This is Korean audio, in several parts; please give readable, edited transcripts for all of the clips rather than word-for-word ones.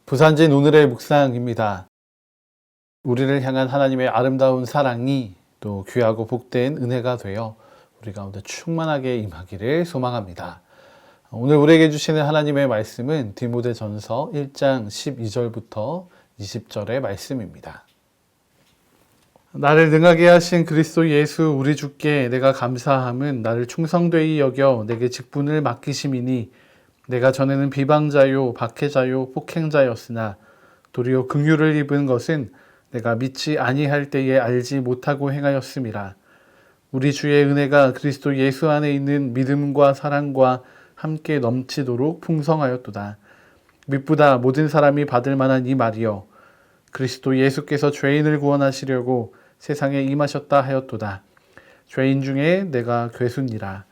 부산진 오늘의 묵상입니다. 우리를 향한 하나님의 아름다운 사랑이 또 귀하고 복된 은혜가 되어 우리 가운데 충만하게 임하기를 소망합니다. 오늘 우리에게 주시는 하나님의 말씀은 디모데전서 1장 12절부터 20절의 말씀입니다. 나를 능하게 하신 그리스도 예수 우리 주께 내가 감사함은 나를 충성되이 여겨 내게 직분을 맡기심이니 내가 전에는 비방자요 박해자요 폭행자였으나 도리어 긍휼을 입은 것은 내가 믿지 아니할 때에 알지 못하고 행하였음이라. 우리 주의 은혜가 그리스도 예수 안에 있는 믿음과 사랑과 함께 넘치도록 풍성하였도다. 미쁘다 모든 사람이 받을 만한 이 말이여. 그리스도 예수께서 죄인을 구원하시려고 세상에 임하셨다 하였도다. 죄인 중에 내가 괴순이라.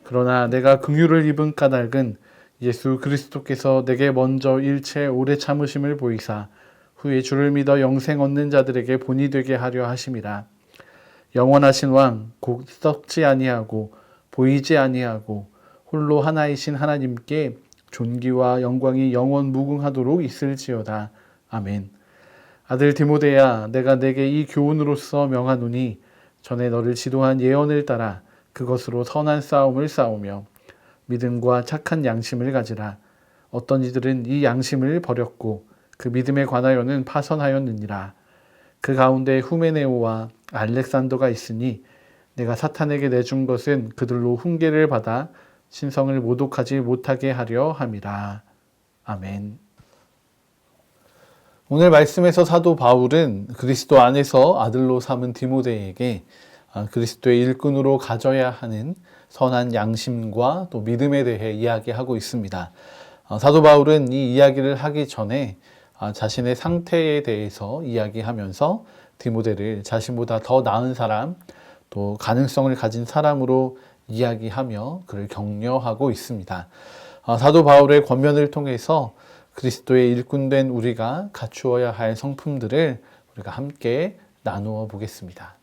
그러나 내가 긍휼을 입은 까닭은 예수 그리스도께서 내게 먼저 일체 오래 참으심을 보이사 후에 주를 믿어 영생 얻는 자들에게 본이 되게 하려 하심이라. 영원하신 왕 곧 썩지 아니하고 보이지 아니하고 홀로 하나이신 하나님께 존귀와 영광이 영원 무궁하도록 있을지어다. 아멘. 아들 디모데야, 내가 내게 이 교훈으로서 명하노니 전에 너를 지도한 예언을 따라 그것으로 선한 싸움을 싸우며 믿음과 착한 양심을 가지라. 어떤 이들은 이 양심을 버렸고 그 믿음에 관하여는 파선하였느니라. 그 가운데 후메네오와 알렉산더가 있으니 내가 사탄에게 내준 것은 그들로 훈계를 받아 신성을 모독하지 못하게 하려 함이라. 아멘. 오늘 말씀에서 사도 바울은 그리스도 안에서 아들로 삼은 디모데에게 그리스도의 일꾼으로 가져야 하는 선한 양심과 또 믿음에 대해 이야기하고 있습니다. 사도 바울은 이 이야기를 하기 전에 자신의 상태에 대해서 이야기하면서 디모데를 자신보다 더 나은 사람, 또 가능성을 가진 사람으로 이야기하며 그를 격려하고 있습니다. 사도 바울의 권면을 통해서 그리스도의 일꾼된 우리가 갖추어야 할 성품들을 우리가 함께 나누어 보겠습니다.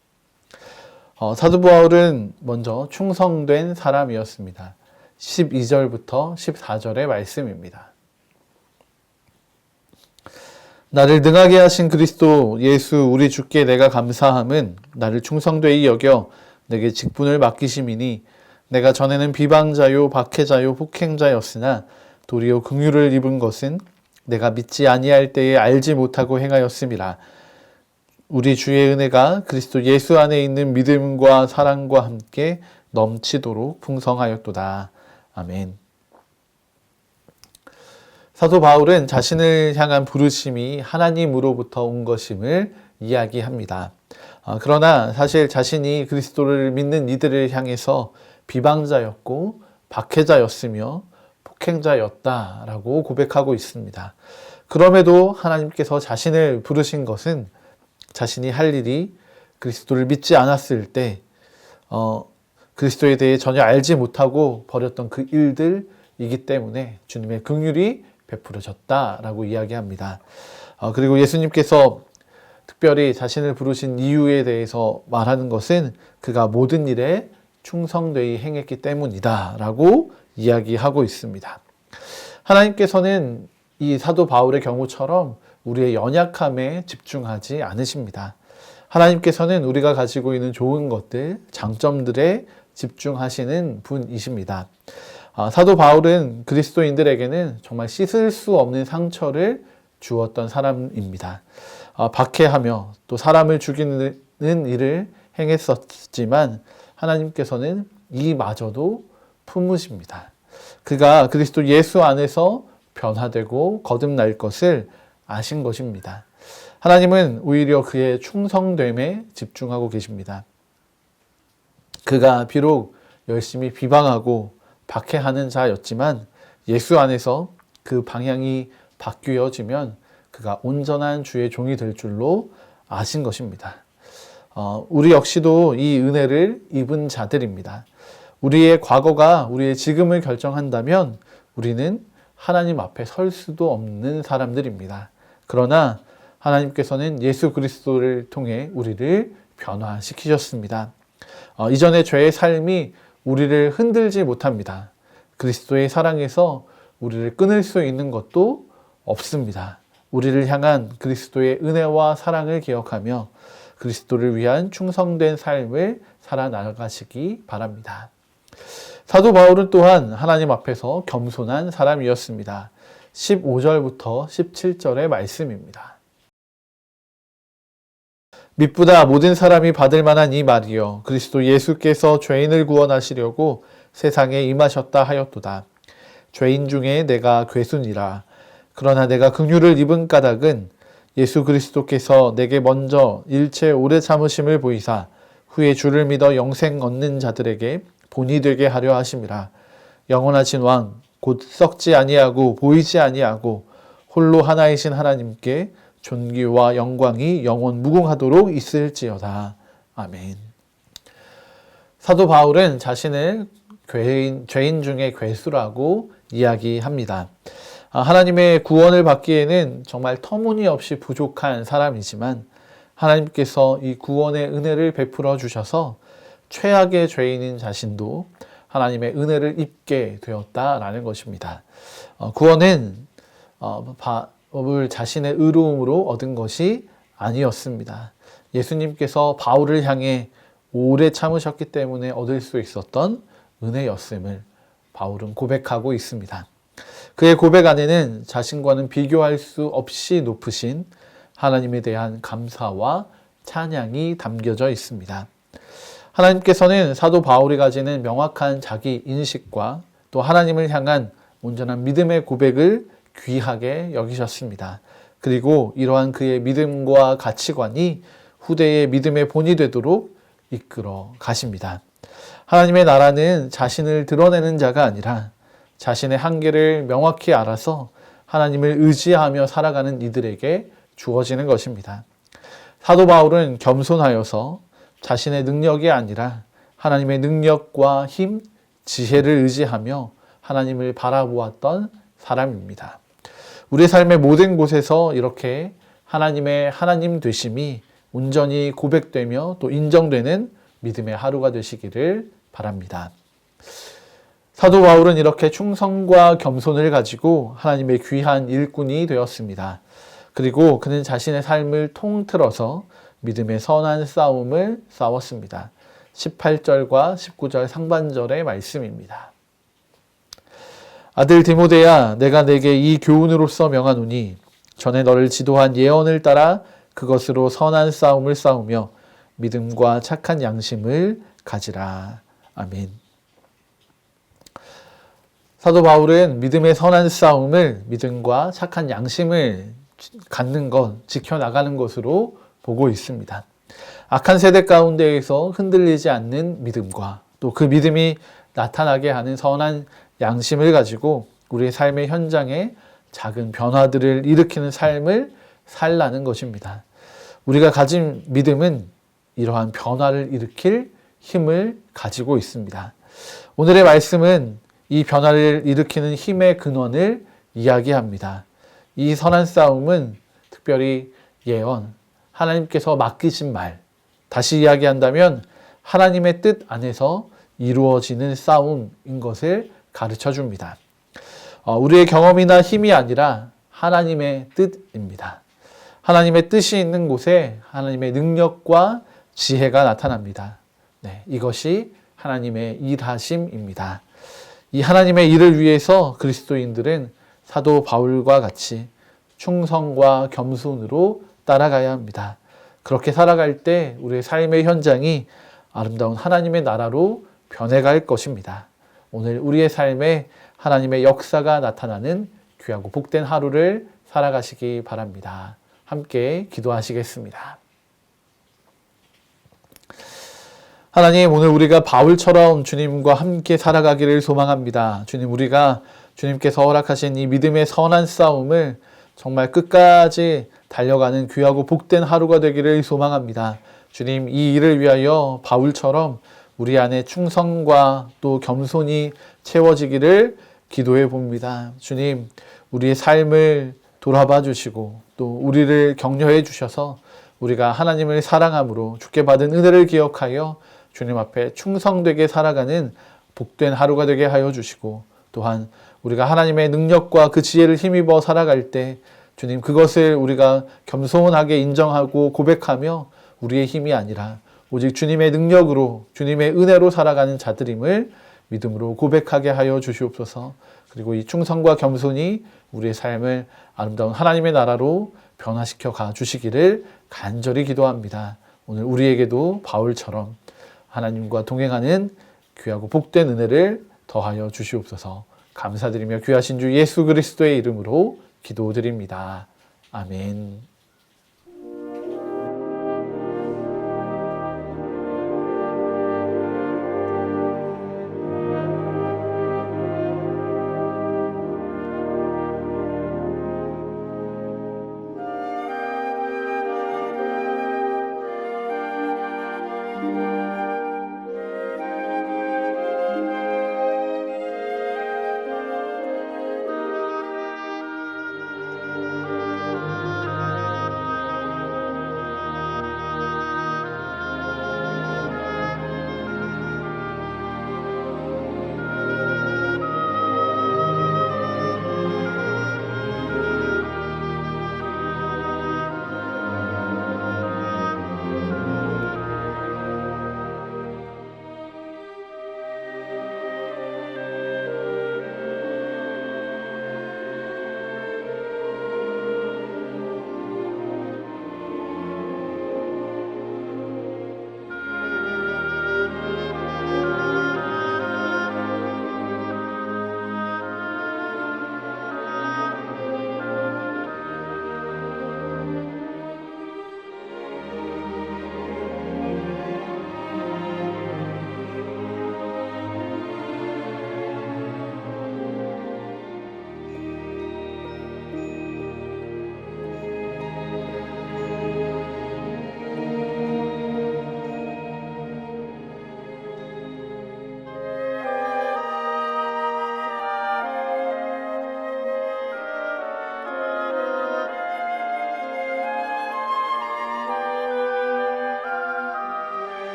사도 바울은 먼저 충성된 사람이었습니다. 12절부터 14절의 말씀입니다. 나를 능하게 하신 그리스도 예수 우리 주께 내가 감사함은 나를 충성되이 여겨 내게 직분을 맡기심이니 내가 전에는 비방자요 박해자요 폭행자였으나 도리어 긍휼을 입은 것은 내가 믿지 아니할 때에 알지 못하고 행하였음이라. 우리 주의 은혜가 그리스도 예수 안에 있는 믿음과 사랑과 함께 넘치도록 풍성하였도다. 아멘. 사도 바울은 자신을 향한 부르심이 하나님으로부터 온 것임을 이야기합니다. 그러나 사실 자신이 그리스도를 믿는 이들을 향해서 비방자였고 박해자였으며 폭행자였다라고 고백하고 있습니다. 그럼에도 하나님께서 자신을 부르신 것은 자신이 할 일이 그리스도를 믿지 않았을 때 그리스도에 대해 전혀 알지 못하고 버렸던 그 일들이기 때문에 주님의 긍휼이 베풀어졌다라고 이야기합니다. 그리고 예수님께서 특별히 자신을 부르신 이유에 대해서 말하는 것은 그가 모든 일에 충성되이 행했기 때문이다라고 이야기하고 있습니다. 하나님께서는 이 사도 바울의 경우처럼 우리의 연약함에 집중하지 않으십니다. 하나님께서는 우리가 가지고 있는 좋은 것들, 장점들에 집중하시는 분이십니다. 사도 바울은 그리스도인들에게는 정말 씻을 수 없는 상처를 주었던 사람입니다. 박해하며 또 사람을 죽이는 일을 행했었지만 하나님께서는 이마저도 품으십니다. 그가 그리스도 예수 안에서 변화되고 거듭날 것을 아신 것입니다. 하나님은 오히려 그의 충성됨에 집중하고 계십니다. 그가 비록 열심히 비방하고 박해하는 자였지만 예수 안에서 그 방향이 바뀌어지면 그가 온전한 주의 종이 될 줄로 아신 것입니다. 우리 역시도 이 은혜를 입은 자들입니다. 우리의 과거가 우리의 지금을 결정한다면 우리는 하나님 앞에 설 수도 없는 사람들입니다. 그러나 하나님께서는 예수 그리스도를 통해 우리를 변화시키셨습니다. 이전의 죄의 삶이 우리를 흔들지 못합니다. 그리스도의 사랑에서 우리를 끊을 수 있는 것도 없습니다. 우리를 향한 그리스도의 은혜와 사랑을 기억하며 그리스도를 위한 충성된 삶을 살아나가시기 바랍니다. 사도 바울은 또한 하나님 앞에서 겸손한 사람이었습니다. 15절부터 17절의 말씀입니다. mit보다 모든 사람이 받을 만한 이 말이여 그리스도 예수께서 죄인을 구원하시려고 세상에 임하셨다 하였도다. 죄인 중에 내가 괴순이라. 그러나 내가 긍휼을 입은 까닭은 예수 그리스도께서 내게 먼저 일체 오래 참으심을 보이사 후에 주를 믿어 영생 얻는 자들에게 본이 되게 하려 하심이라. 영원하신 왕 곧 썩지 아니하고 보이지 아니하고 홀로 하나이신 하나님께 존귀와 영광이 영원 무궁하도록 있을지어다. 아멘. 사도 바울은 자신을 죄인 중에 괴수라고 이야기합니다. 하나님의 구원을 받기에는 정말 터무니없이 부족한 사람이지만 하나님께서 이 구원의 은혜를 베풀어 주셔서 최악의 죄인인 자신도 하나님의 은혜를 입게 되었다라는 것입니다. 구원은 바울 자신의 의로움으로 얻은 것이 아니었습니다. 예수님께서 바울을 향해 오래 참으셨기 때문에 얻을 수 있었던 은혜였음을 바울은 고백하고 있습니다. 그의 고백 안에는 자신과는 비교할 수 없이 높으신 하나님에 대한 감사와 찬양이 담겨져 있습니다. 하나님께서는 사도 바울이 가지는 명확한 자기 인식과 또 하나님을 향한 온전한 믿음의 고백을 귀하게 여기셨습니다. 그리고 이러한 그의 믿음과 가치관이 후대의 믿음의 본이 되도록 이끌어 가십니다. 하나님의 나라는 자신을 드러내는 자가 아니라 자신의 한계를 명확히 알아서 하나님을 의지하며 살아가는 이들에게 주어지는 것입니다. 사도 바울은 겸손하여서 자신의 능력이 아니라 하나님의 능력과 힘, 지혜를 의지하며 하나님을 바라보았던 사람입니다. 우리의 삶의 모든 곳에서 이렇게 하나님의 하나님 되심이 온전히 고백되며 또 인정되는 믿음의 하루가 되시기를 바랍니다. 사도 바울은 이렇게 충성과 겸손을 가지고 하나님의 귀한 일꾼이 되었습니다. 그리고 그는 자신의 삶을 통틀어서 믿음의 선한 싸움을 싸웠습니다. 18절과 19절 상반절의 말씀입니다. 아들 디모데야, 내가 내게 이 교훈으로서 명하노니 전에 너를 지도한 예언을 따라 그것으로 선한 싸움을 싸우며 믿음과 착한 양심을 가지라. 아멘. 사도 바울은 믿음의 선한 싸움을 믿음과 착한 양심을 갖는 것, 지켜나가는 것으로 보고 있습니다. 악한 세대 가운데에서 흔들리지 않는 믿음과 또 그 믿음이 나타나게 하는 선한 양심을 가지고 우리의 삶의 현장에 작은 변화들을 일으키는 삶을 살라는 것입니다. 우리가 가진 믿음은 이러한 변화를 일으킬 힘을 가지고 있습니다. 오늘의 말씀은 이 변화를 일으키는 힘의 근원을 이야기합니다. 이 선한 싸움은 특별히 예언, 하나님께서 맡기신 말, 다시 이야기한다면 하나님의 뜻 안에서 이루어지는 싸움인 것을 가르쳐 줍니다. 우리의 경험이나 힘이 아니라 하나님의 뜻입니다. 하나님의 뜻이 있는 곳에 하나님의 능력과 지혜가 나타납니다. 네, 이것이 하나님의 일하심입니다. 이 하나님의 일을 위해서 그리스도인들은 사도 바울과 같이 충성과 겸손으로 따라가야 합니다. 그렇게 살아갈 때 우리의 삶의 현장이 아름다운 하나님의 나라로 변해갈 것입니다. 오늘 우리의 삶에 하나님의 역사가 나타나는 귀하고 복된 하루를 살아가시기 바랍니다. 함께 기도하시겠습니다. 하나님, 오늘 우리가 바울처럼 주님과 함께 살아가기를 소망합니다. 주님, 우리가 주님께서 허락하신 이 믿음의 선한 싸움을 정말 끝까지 달려가는 귀하고 복된 하루가 되기를 소망합니다. 주님, 이 일을 위하여 바울처럼 우리 안에 충성과 또 겸손이 채워지기를 기도해 봅니다. 주님, 우리의 삶을 돌아봐 주시고 또 우리를 격려해 주셔서 우리가 하나님을 사랑함으로 주께 받은 은혜를 기억하여 주님 앞에 충성되게 살아가는 복된 하루가 되게 하여 주시고 또한 우리가 하나님의 능력과 그 지혜를 힘입어 살아갈 때 주님, 그것을 우리가 겸손하게 인정하고 고백하며 우리의 힘이 아니라 오직 주님의 능력으로, 주님의 은혜로 살아가는 자들임을 믿음으로 고백하게 하여 주시옵소서. 그리고 이 충성과 겸손이 우리의 삶을 아름다운 하나님의 나라로 변화시켜 가 주시기를 간절히 기도합니다. 오늘 우리에게도 바울처럼 하나님과 동행하는 귀하고 복된 은혜를 더하여 주시옵소서. 감사드리며 귀하신 주 예수 그리스도의 이름으로 기도드립니다. 아멘.